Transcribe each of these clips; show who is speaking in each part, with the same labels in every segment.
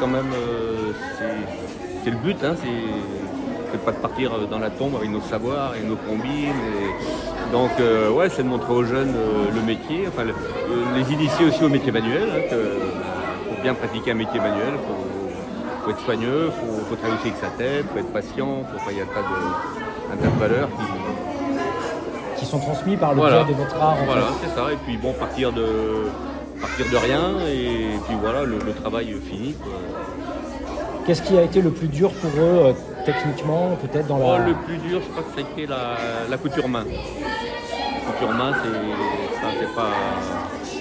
Speaker 1: quand même, c'est le but, hein, c'est pas de partir dans la tombe avec nos savoirs et nos combines. Donc, ouais, c'est de montrer aux jeunes le métier, enfin, les initier aussi au métier manuel, hein, pour bien pratiquer un métier manuel, faut être soigneux, faut travailler aussi avec sa tête, faut être patient, il y a un tas de valeurs
Speaker 2: qui sont transmis par le biais de votre art.
Speaker 1: Voilà, c'est ça. Et puis bon, partir de rien, et puis voilà, le travail fini, quoi.
Speaker 2: Qu'est-ce qui a été le plus dur pour eux, techniquement, peut-être dans la...
Speaker 1: Le plus dur, je crois que ça a été la couture main. La couture main, c'est pas...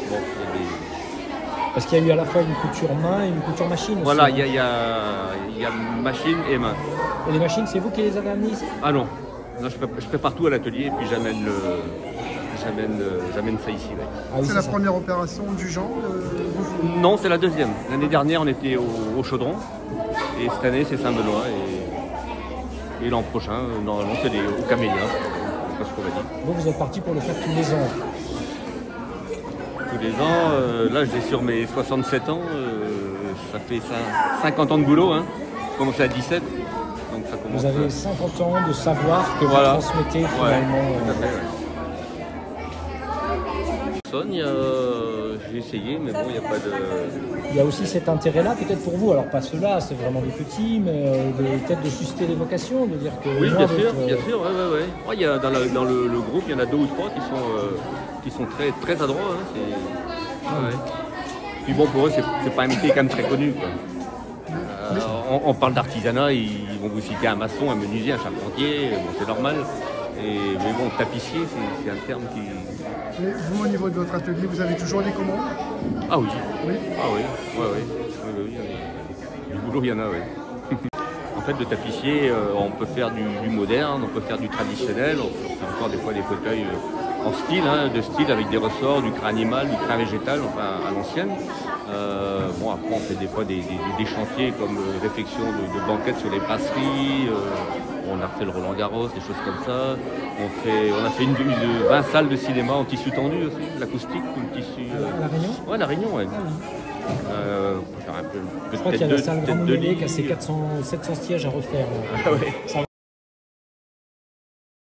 Speaker 1: Bon,
Speaker 2: Parce qu'il y a eu à la fois une couture main et une couture machine aussi.
Speaker 1: Voilà, il y a machine et main.
Speaker 2: Et les machines, c'est vous qui les avez amises?
Speaker 1: Ah non, je prépare tout à l'atelier et puis j'amène ça ici. Ouais.
Speaker 3: Ah oui, c'est la première opération du genre
Speaker 1: Non, c'est la deuxième. L'année dernière, on était au Chaudron. Et cette année, c'est Saint-Benoît. Et l'an prochain, normalement, c'est au Camélia. C'est pas ce qu'on va dire.
Speaker 2: Vous êtes parti pour le faire tous les ans?
Speaker 1: Tous les ans. Là, j'ai sur mes 67 ans. Ça fait 50 ans de boulot. Hein. J'ai commencé à 17. Donc ça commence,
Speaker 2: vous avez 50 ans de savoir que vous transmettez finalement.
Speaker 1: J'ai essayé, mais bon, il n'y a pas de...
Speaker 2: Il y a aussi cet intérêt-là, peut-être pour vous, alors pas ceux-là, c'est vraiment des petits, mais peut-être de susciter les vocations, de dire que...
Speaker 1: Oui, bien sûr, ouais. Il y a, dans le groupe, il y en a 2 ou 3 qui sont très, très adroits. Hein, Puis bon, pour eux, c'est pas un métier quand même très connu, quoi. On parle d'artisanat, ils vont vous citer un maçon, un menuisier, un charpentier, bon, c'est normal. Mais bon, tapissier, c'est un terme qui...
Speaker 3: Et vous, au niveau de votre atelier, vous avez toujours des commandes?
Speaker 1: Ah oui.
Speaker 3: Oui.
Speaker 1: Ah oui. Du boulot, il y en a, oui. En fait, de tapissier, on peut faire du moderne, on peut faire du traditionnel, on fait encore des fois des fauteuils en style, hein, de style avec des ressorts, du crin animal, du crin végétal, enfin à l'ancienne. Bon, après, on fait des fois des chantiers comme réfection de banquettes sur les brasseries. On a fait le Roland Garros, des choses comme ça. On a fait une de 20 salles de cinéma en tissu tendu aussi, l'acoustique, le tissu.
Speaker 2: La Réunion?
Speaker 1: Ouais, la Réunion, ouais.
Speaker 2: Je crois qu'il y a la salle Grand Montmélé qui a ses 700 sièges à refaire.
Speaker 1: Ah ouais.